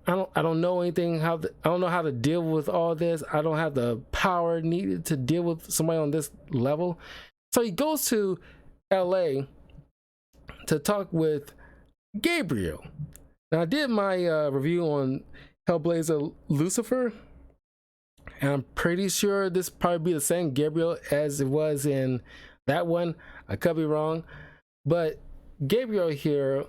I don't know anything, I don't know how to deal with all this. I don't have the power needed to deal with somebody on this level. So he goes to LA to talk with Gabriel. Now, I did my review on HellBlazer Lucifer, and I'm pretty sure this probably be the same Gabriel as it was in that one. I could be wrong, but Gabriel here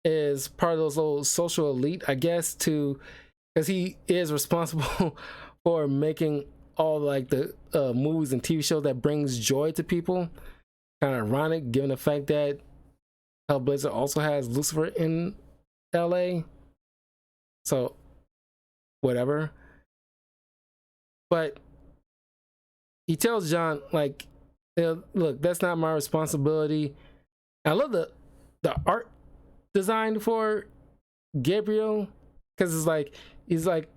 is part of those little social elite, I guess, because he is responsible for making all like the movies and TV shows that brings joy to people. Kind of ironic given the fact that HellBlazer also has Lucifer in LA. So whatever. But he tells John, like, look, that's not my responsibility. I love the art design for Gabriel, because it's like he's like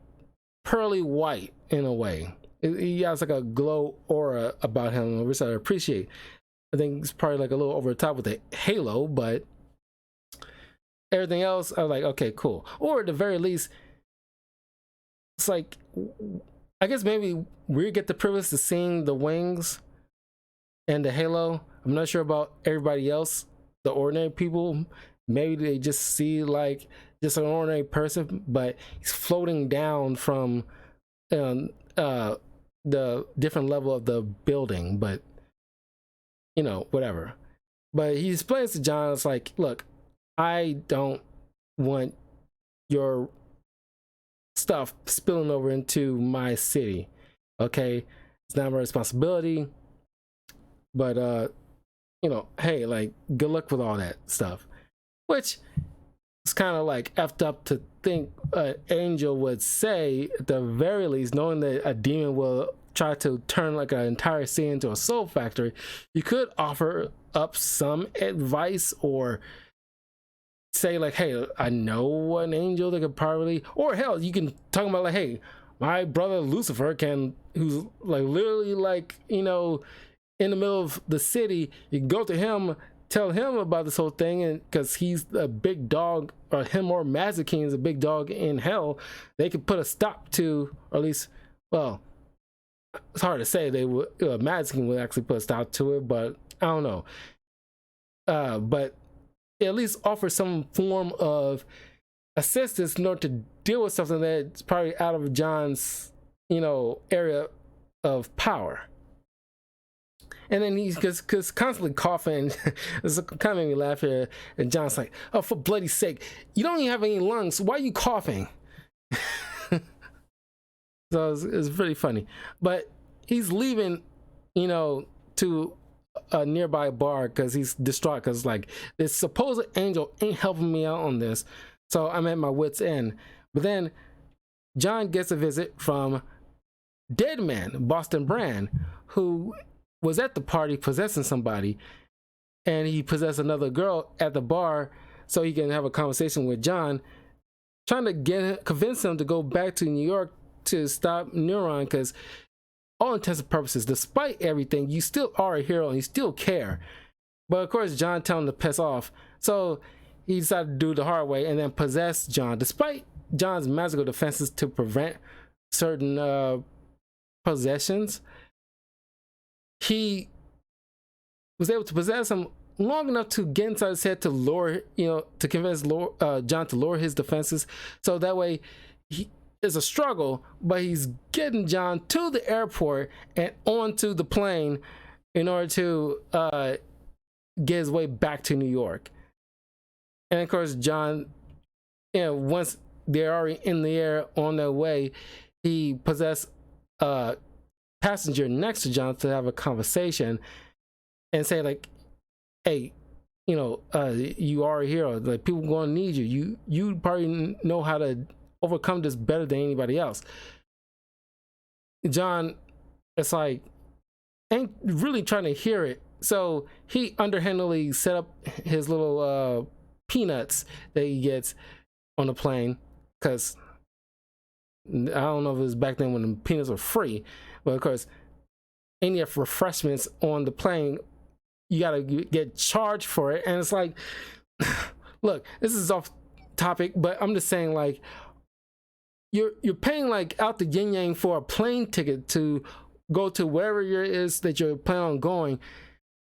pearly white in a way. He has like a glow aura about him, which I appreciate. I think it's probably like a little over the top with the halo, but everything else, I was like, okay, cool. Or at the very least, it's like, I guess maybe we get the privilege of seeing the wings and the halo. I'm not sure about everybody else, the ordinary people. Maybe they just see like just an ordinary person, but he's floating down from the different level of the building. But you know, whatever. But he explains to John, it's like, look, I don't want your stuff spilling over into my city. Okay, it's not my responsibility. But you know, hey, like, good luck with all that stuff. Which is kind of like effed up to think an angel would say, at the very least, knowing that a demon will try to turn like an entire city into a soul factory. You could offer up some advice or say like, hey, I know an angel that could probably, or hell, you can talk about like, hey, my brother Lucifer can, who's like literally like, you know, in the middle of the city. You can go to him, tell him about this whole thing, and because he's a big dog, or him or Mazikeen is a big dog in hell, they could put a stop to, or at least, well, it's hard to say they would, Mazikeen would actually put a stop to it, but I don't know. But at least offer some form of assistance in order to deal with something that's probably out of John's, you know, area of power. And then he's cause constantly coughing. It's kind of made me laugh here. And John's like, "Oh, for bloody sake, you don't even have any lungs. Why are you coughing?" So it's pretty funny. But he's leaving, you know, to a nearby bar because he's distraught because like this supposed angel ain't helping me out on this. So I'm at my wit's end. But then John gets a visit from Dead Man, Boston Brand, who was at the party possessing somebody, and he possessed another girl at the bar so he can have a conversation with John, trying to convince him to go back to New York to stop Neuron, because all intents and purposes, despite everything, you still are a hero and you still care. But of course, John telling him to piss off. So he decided to do the hard way and then possess John, despite John's magical defenses to prevent certain possessions. He was able to possess him long enough to get inside his head to lower, you know, to convince John to lower his defenses. So that way, it's a struggle, but he's getting John to the airport and onto the plane in order to get his way back to New York. And of course, John, you know, once they're already in the air on their way, he possessed passenger next to John to have a conversation and say like, hey, you know, you are a hero, like people gonna need you. You probably know how to overcome this better than anybody else. John, it's like, ain't really trying to hear it. So he underhandedly set up his little peanuts that he gets on the plane, because I don't know if it was back then when the peanuts were free, but of course, any refreshments on the plane, you gotta get charged for it. And it's like, look, this is off topic, but I'm just saying, like, you're paying like out the yin yang for a plane ticket to go to wherever it is that you're planning on going.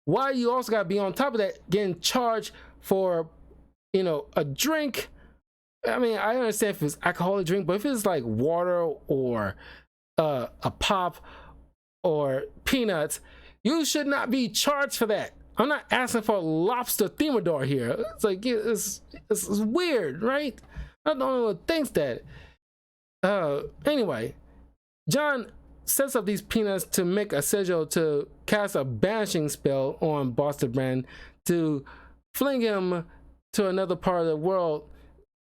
Why you also gotta be on top of that getting charged for, you know, a drink? I mean, I understand if it's alcoholic drink, but if it's like water or a pop or peanuts, you should not be charged for that. I'm not asking for a lobster thermidor here. It's like, it's weird, right? I'm the only one who thinks that. Anyway, John sets up these peanuts to make a sigil to cast a banishing spell on Boston Brand to fling him to another part of the world.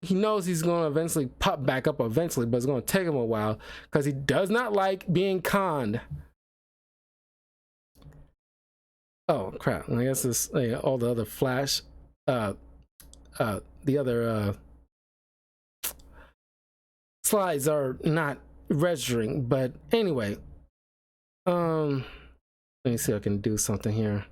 He knows he's going to eventually pop back up eventually, but it's going to take him a while because he does not like being conned. Oh crap! I guess it's all the other Flash, the other slides are not registering. But anyway, let me see if I can do something here.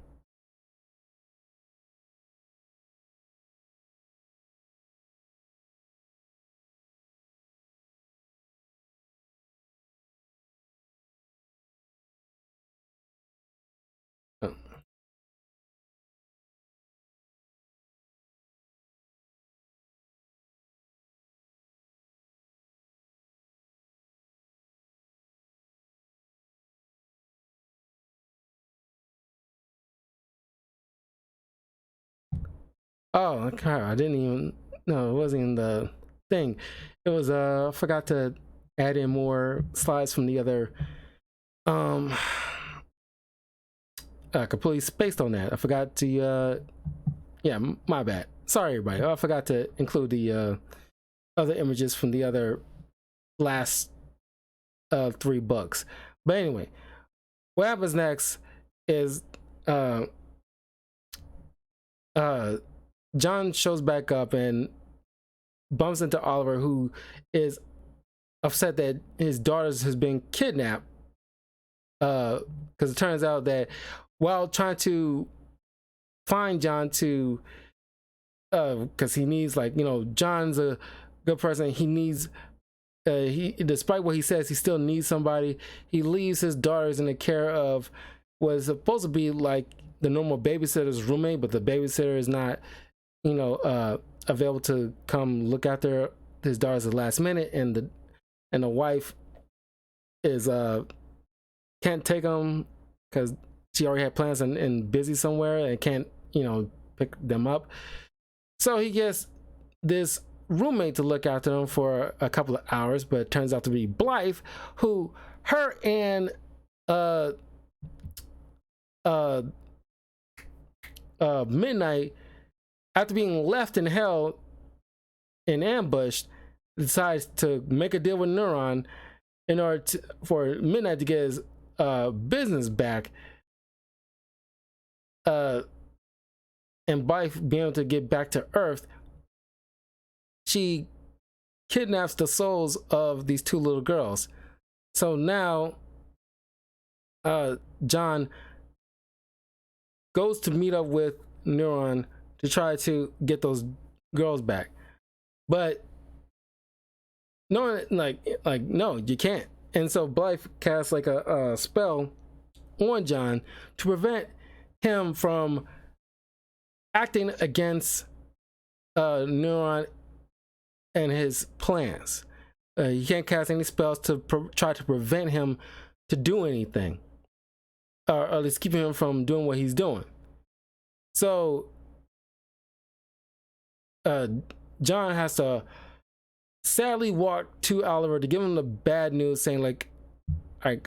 Oh, okay. I didn't even. No, it wasn't in the thing. It was. I forgot to add in more slides from the other. I completely spaced on that. I forgot to. Yeah, my bad. Sorry, everybody. I forgot to include the other images from the other last 3 books. But anyway, what happens next is John shows back up and bumps into Oliver, who is upset that his daughter has been kidnapped. Because it turns out that while trying to find John to, because he needs, like, John's a good person. He needs, despite what he says, he still needs somebody. He leaves his daughters in the care of what is supposed to be like the normal babysitter's roommate, but the babysitter is not, available to come look after his daughters at the last minute, and the wife is can't take them because she already had plans and busy somewhere and can't pick them up. So he gets this roommate to look after them for a couple of hours, but it turns out to be Blythe, who her and Midnight, after being left in hell and ambushed, decides to make a deal with Neuron in order for Midnight to get his business back, and Blythe being able to get back to Earth. She kidnaps the souls of these 2 little girls. So now John goes to meet up with Neuron to try to get those girls back, but no, no, you can't. And so Blythe casts like a spell on John to prevent him from acting against Neuron and his plans. You can't cast any spells to try to prevent him to do anything, or at least keeping him from doing what he's doing. So John has to sadly walk to Oliver to give him the bad news, saying like I'm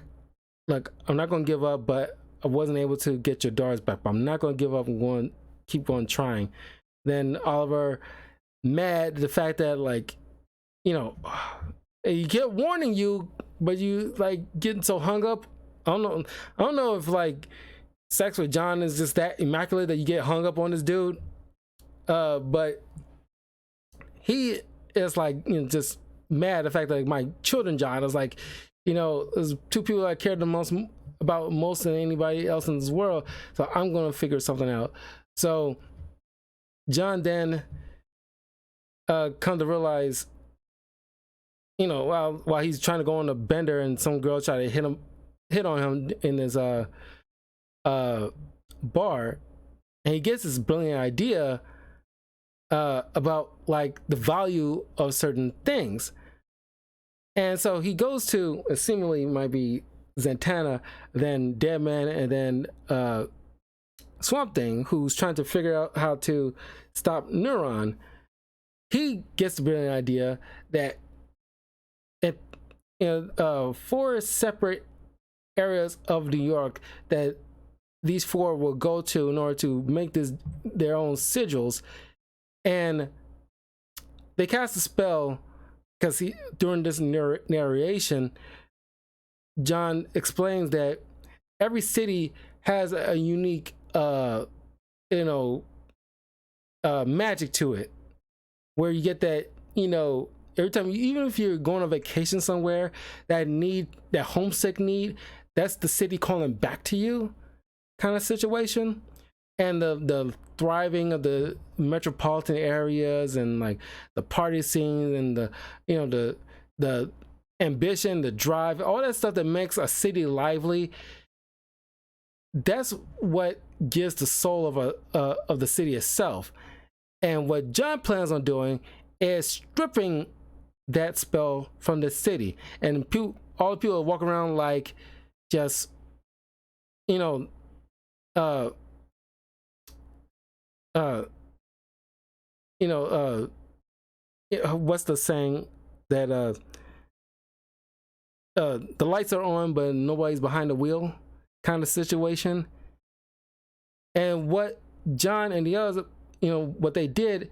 not gonna give up, but I wasn't able to get your daughters back, but I'm not gonna give up. I'm going to keep on trying. Then Oliver, mad at the fact that he kept warning you, but you getting so hung up. I don't know if sex with John is just that immaculate that you get hung up on this dude. But he is just mad at the fact that my children, John, is there's 2 people I cared the most about most than anybody else in this world, so I'm gonna figure something out. So John then come to realize, while he's trying to go on a bender and some girl try to hit on him in his bar, and he gets this brilliant idea about the value of certain things. And so he goes to, seemingly might be Zatanna, then Deadman, and then Swamp Thing, who's trying to figure out how to stop Neuron. He gets the brilliant idea that 4 separate areas of New York that these 4 will go to in order to make their own sigils. And they cast a spell because during this narration, John explains that every city has a unique magic to it, where you get that every time, even if you're going on vacation somewhere, that homesick need, that's the city calling back to you kind of situation. And the thriving of the metropolitan areas, and like the party scene, and the ambition, the drive, all that stuff that makes a city lively, that's what gives the soul of the city itself. And what John plans on doing is stripping that spell from the city, and all the people walk around like just uh what's the saying that the lights are on but nobody's behind the wheel kind of situation. And what John and the others, what they did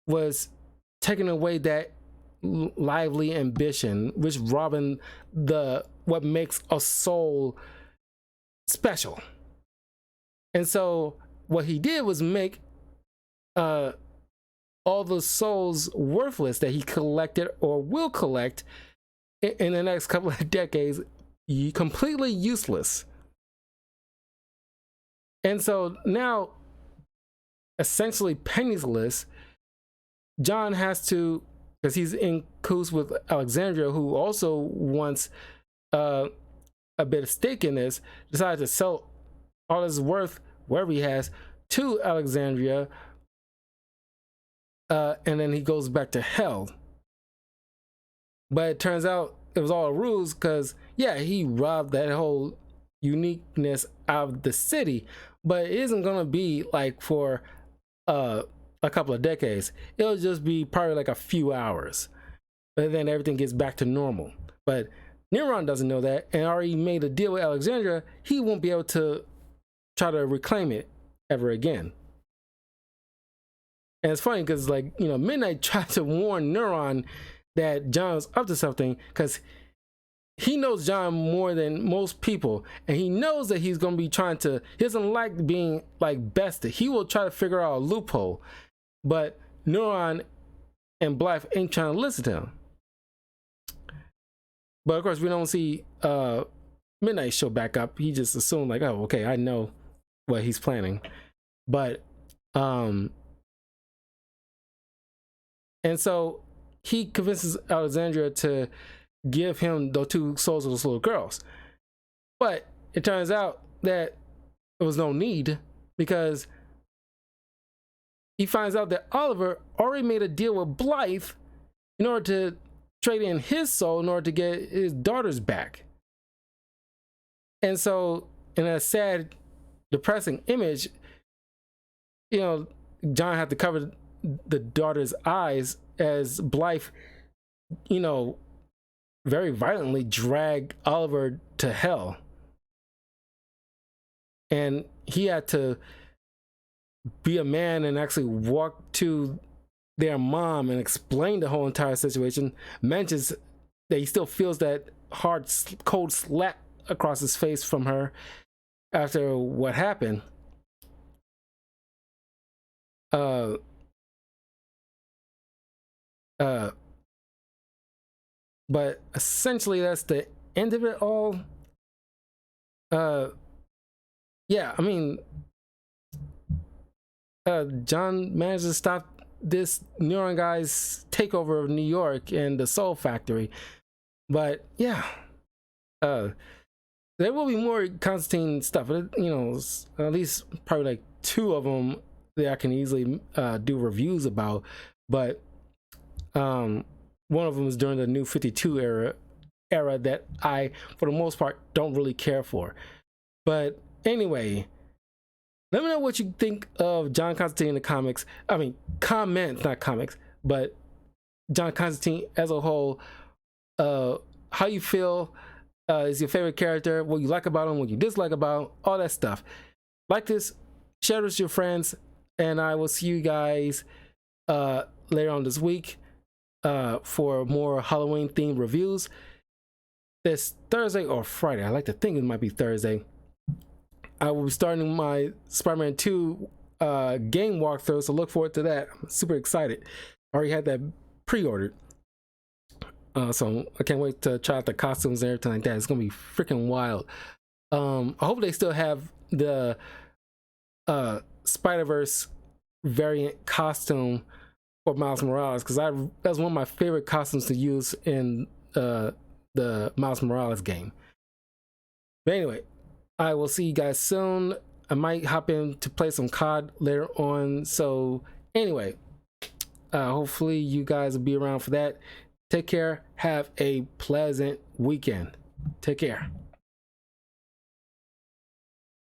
was taking away that lively ambition, which robbing what makes a soul special. And so what he did was make all the souls worthless that he collected or will collect in the next couple of decades, completely useless. And so now, essentially penniless, John has to, because he's in cahoots with Alexandria, who also wants a bit of stake in this, decides to sell all his worth, wherever he has, to Alexandria, and then he goes back to hell. But it turns out it was all a ruse, because he robbed that whole uniqueness out of the city, but it isn't gonna be like for a couple of decades. It'll just be probably like a few hours, but then everything gets back to normal. But Neron doesn't know that, and already made a deal with Alexandria. He won't be able to try to reclaim it ever again. And it's funny because, like, Midnight tried to warn Neron that John's up to something, because he knows John more than most people, and he knows that he's going to be he doesn't like being like bested. He will try to figure out a loophole, but Neron and Blythe ain't trying to listen to him. But of course, we don't see Midnight show back up. He just assumed like, oh, okay, I know what he's planning. But and so he convinces Alexandria to give him the 2 souls of those little girls. But it turns out that there was no need, because he finds out that Oliver already made a deal with Blythe in order to trade in his soul in order to get his daughters back. And so, in a sad, depressing image, John had to cover the daughter's eyes as Blythe, very violently drag Oliver to hell. And he had to be a man and actually walk to their mom and explain the whole entire situation. Mentions that he still feels that hard, cold slap across his face from her after what happened. But essentially that's the end of it all. John managed to stop this Neuron guy's takeover of New York and the Soul Factory. But there will be more Constantine stuff. At least probably like 2 of them that I can easily do reviews about. But one of them is during the New 52 era that I, for the most part, don't really care for. But anyway, let me know what you think of John Constantine in the comics. I mean, comments, not comics, but John Constantine as a whole. How you feel? Is your favorite character? What you like about him? What you dislike about him? All that stuff. Like this, share this with your friends, and I will see you guys later on this week for more Halloween themed reviews. This Thursday or Friday. I like to think it might be Thursday. I will be starting my Spider-Man 2 game walkthrough, so look forward to that. I'm super excited. Already had that pre-ordered. So I can't wait to try out the costumes and everything like that. It's gonna be freaking wild. I hope they still have the Spider-Verse variant costume for Miles Morales, because that's one of my favorite costumes to use in the Miles Morales game. But anyway, I will see you guys soon. I might hop in to play some COD later on. So anyway, hopefully you guys will be around for that. Take care. Have a pleasant weekend. Take care.